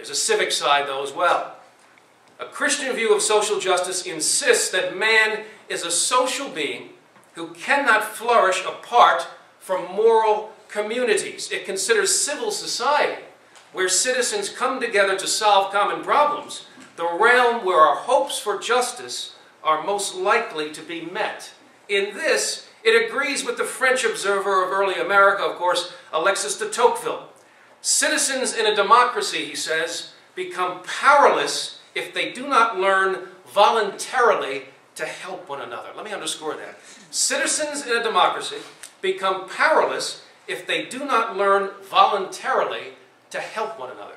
There's a civic side, though, as well. A Christian view of social justice insists that man is a social being who cannot flourish apart from moral communities. It considers civil society, where citizens come together to solve common problems, the realm where our hopes for justice are most likely to be met. In this, it agrees with the French observer of early America, of course, Alexis de Tocqueville. Citizens in a democracy, he says, become powerless if they do not learn voluntarily to help one another. Let me underscore that. Citizens in a democracy become powerless if they do not learn voluntarily to help one another.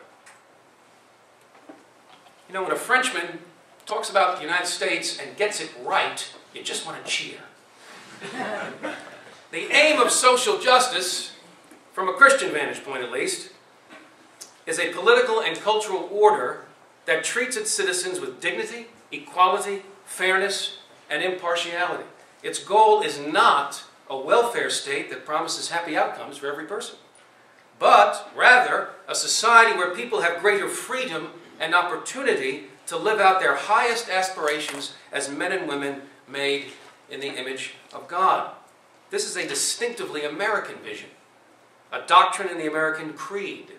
You know, when a Frenchman talks about the United States and gets it right, you just want to cheer. The aim of social justice, from a Christian vantage point at least, is a political and cultural order that treats its citizens with dignity, equality, fairness, and impartiality. Its goal is not a welfare state that promises happy outcomes for every person, but rather a society where people have greater freedom and opportunity to live out their highest aspirations as men and women made in the image of God. This is a distinctively American vision, a doctrine in the American creed,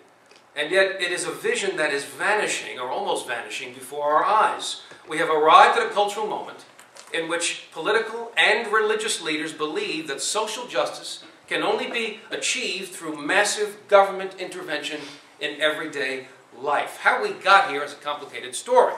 and yet it is a vision that is vanishing, or almost vanishing, before our eyes. We have arrived at a cultural moment in which political and religious leaders believe that social justice can only be achieved through massive government intervention in everyday life. How we got here is a complicated story,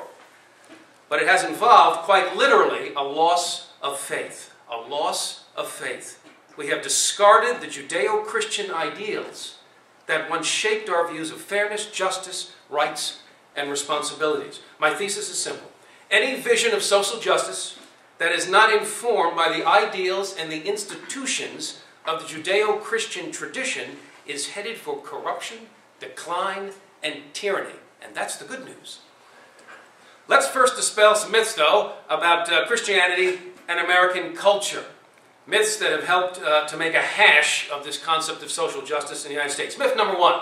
but it has involved, quite literally, a loss of faith. A loss of faith. We have discarded the Judeo-Christian ideals that once shaped our views of fairness, justice, rights, and responsibilities. My thesis is simple. Any vision of social justice that is not informed by the ideals and the institutions of the Judeo-Christian tradition is headed for corruption, decline, and tyranny. And that's the good news. Let's first dispel some myths, though, about Christianity and American culture. Myths that have helped to make a hash of this concept of social justice in the United States. Myth number one.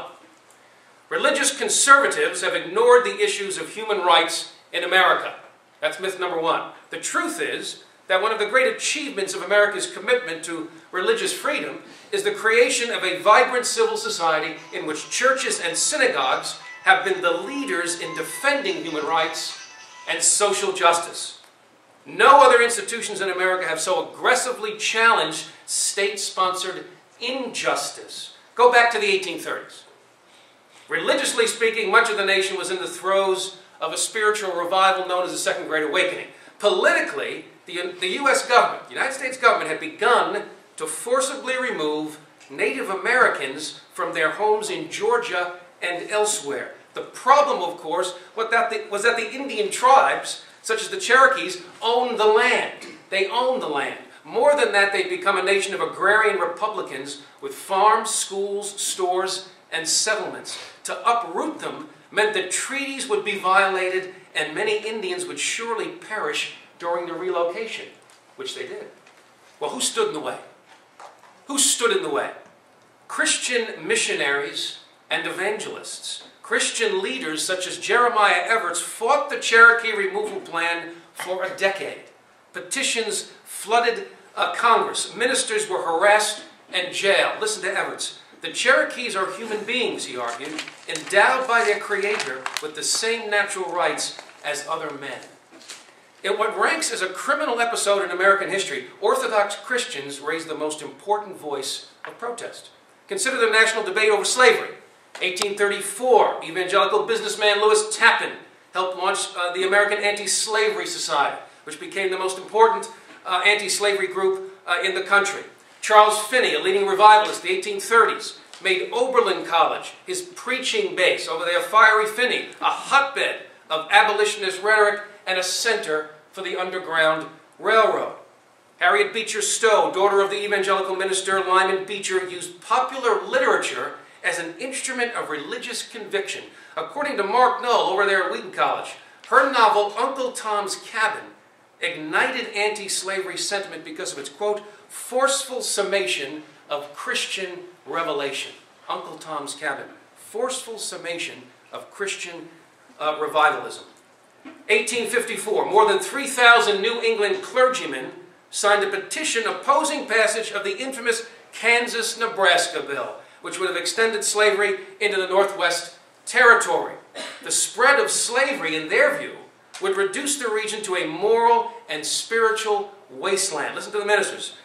Religious conservatives have ignored the issues of human rights in America. That's myth number one. The truth is that one of the great achievements of America's commitment to religious freedom is the creation of a vibrant civil society in which churches and synagogues have been the leaders in defending human rights and social justice. No other institutions in America have so aggressively challenged state-sponsored injustice. Go back to the 1830s. Religiously speaking, much of the nation was in the throes of a spiritual revival known as the Second Great Awakening. Politically, the U.S. government, the United States government, had begun to forcibly remove Native Americans from their homes in Georgia and elsewhere. The problem, of course, was that the Indian tribes, such as the Cherokees, owned the land. They owned the land. More than that, they'd become a nation of agrarian republicans with farms, schools, stores, and settlements. To uproot them meant that treaties would be violated and many Indians would surely perish during the relocation, which they did. Well, who stood in the way? Who stood in the way? Christian missionaries and evangelists. Christian leaders such as Jeremiah Everts fought the Cherokee removal plan for a decade. Petitions flooded Congress. Ministers were harassed and jailed. Listen to Everts. The Cherokees are human beings, he argued, endowed by their Creator with the same natural rights as other men. In what ranks as a criminal episode in American history, Orthodox Christians raised the most important voice of protest. Consider the national debate over slavery. 1834, evangelical businessman Lewis Tappan helped launch the American Anti-Slavery Society, which became the most important anti-slavery group in the country. Charles Finney, a leading revivalist in the 1830s, made Oberlin College his preaching base. Over there, Fiery Finney, a hotbed of abolitionist rhetoric and a center for the Underground Railroad. Harriet Beecher Stowe, daughter of the evangelical minister Lyman Beecher, used popular literature as an instrument of religious conviction. According to Mark Knoll, over there at Wheaton College, her novel Uncle Tom's Cabin ignited anti-slavery sentiment because of its, quote, forceful summation of Christian revelation. Uncle Tom's Cabin. Forceful summation of Christian revivalism. 1854, more than 3,000 New England clergymen signed a petition opposing passage of the infamous Kansas-Nebraska Bill, which would have extended slavery into the Northwest Territory. The spread of slavery, in their view, would reduce the region to a moral and spiritual wasteland. Listen to the ministers.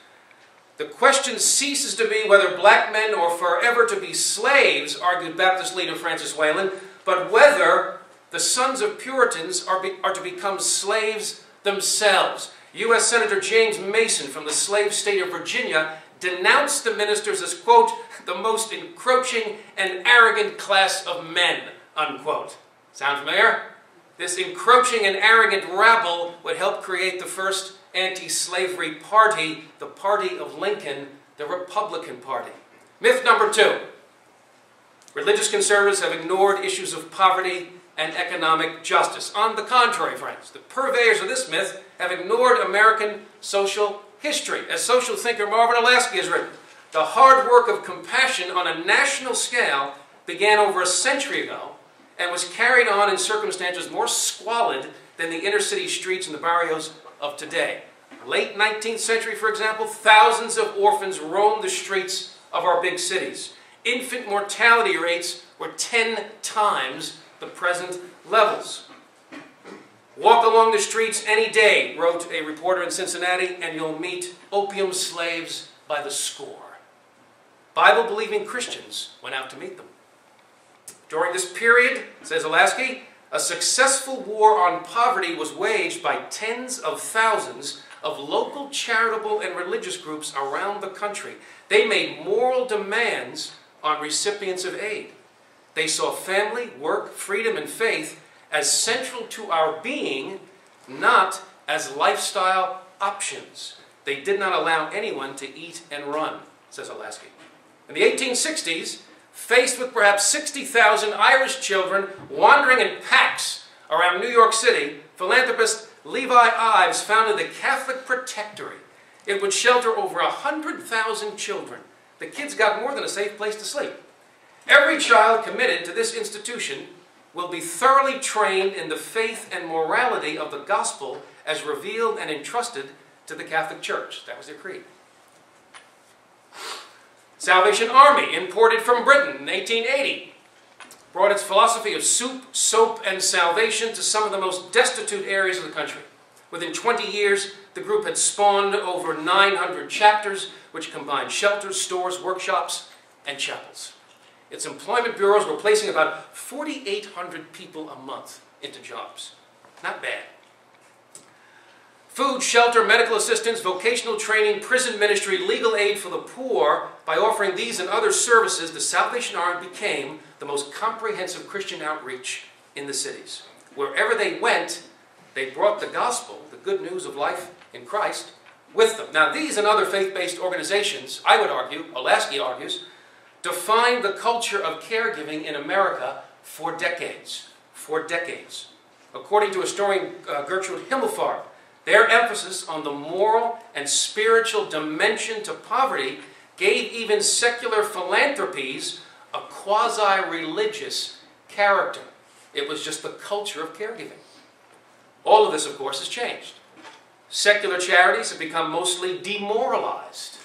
The question ceases to be whether black men are forever to be slaves, argued Baptist leader Francis Whalen, but whether the sons of Puritans are to become slaves themselves. U.S. Senator James Mason from the slave state of Virginia denounced the ministers as, quote, the most encroaching and arrogant class of men, unquote. Sound familiar? This encroaching and arrogant rabble would help create the first anti-slavery party, the party of Lincoln, the Republican Party. Myth number 2. Religious conservatives have ignored issues of poverty and economic justice. On the contrary, friends, the purveyors of this myth have ignored American social history. As social thinker Marvin Olasky has written, the hard work of compassion on a national scale began over a century ago and was carried on in circumstances more squalid than the inner city streets and the barrios of today. Late 19th century, for example, thousands of orphans roamed the streets of our big cities. Infant mortality rates were 10 times the present levels. Walk along the streets any day, wrote a reporter in Cincinnati, and you'll meet opium slaves by the score. Bible-believing Christians went out to meet them. During this period, says Olasky, a successful war on poverty was waged by tens of thousands of local charitable and religious groups around the country. They made moral demands on recipients of aid. They saw family, work, freedom, and faith as central to our being, not as lifestyle options. They did not allow anyone to eat and run, says Olasky. In the 1860s, faced with perhaps 60,000 Irish children wandering in packs around New York City, philanthropist Levi Ives founded the Catholic Protectory. It would shelter over 100,000 children. The kids got more than a safe place to sleep. Every child committed to this institution will be thoroughly trained in the faith and morality of the gospel as revealed and entrusted to the Catholic Church. That was their creed. Salvation Army, imported from Britain in 1880, brought its philosophy of soup, soap, and salvation to some of the most destitute areas of the country. Within 20 years, the group had spawned over 900 chapters, which combined shelters, stores, workshops, and chapels. Its employment bureaus were placing about 4,800 people a month into jobs. Not bad. Food, shelter, medical assistance, vocational training, prison ministry, legal aid for the poor. By offering these and other services, the Salvation Army became the most comprehensive Christian outreach in the cities. Wherever they went, they brought the gospel, the good news of life in Christ, with them. Now, these and other faith-based organizations, I would argue, Olasky argues, defined the culture of caregiving in America for decades. For decades. According to historian Gertrude Himmelfarb, their emphasis on the moral and spiritual dimension to poverty gave even secular philanthropies a quasi-religious character. It was just the culture of caregiving. All of this, of course, has changed. Secular charities have become mostly demoralized,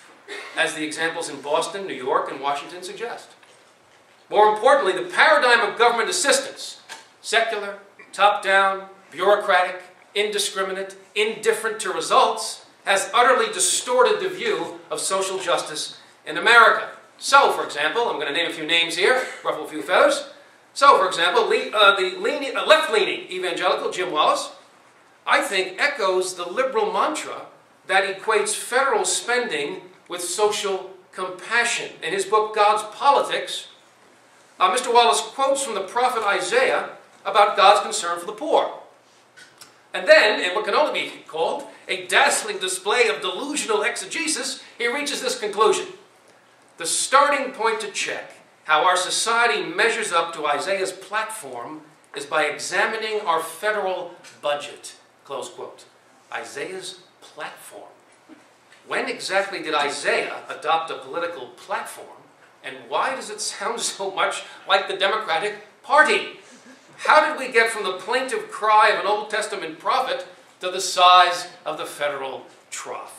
as the examples in Boston, New York, and Washington suggest. More importantly, the paradigm of government assistance, secular, top-down, bureaucratic, indiscriminate, indifferent to results, has utterly distorted the view of social justice in America. So, for example, I'm going to name a few names here, ruffle a few feathers. So, for example, the left-leaning evangelical Jim Wallace, I think, echoes the liberal mantra that equates federal spending with social compassion. In his book, God's Politics, Mr. Wallace quotes from the prophet Isaiah about God's concern for the poor. And then, in what can only be called a dazzling display of delusional exegesis, he reaches this conclusion. The starting point to check how our society measures up to Isaiah's platform is by examining our federal budget. Close quote. Isaiah's platform. When exactly did Isaiah adopt a political platform, and why does it sound so much like the Democratic Party? did we get from the plaintive cry of an Old Testament prophet to the size of the federal trough?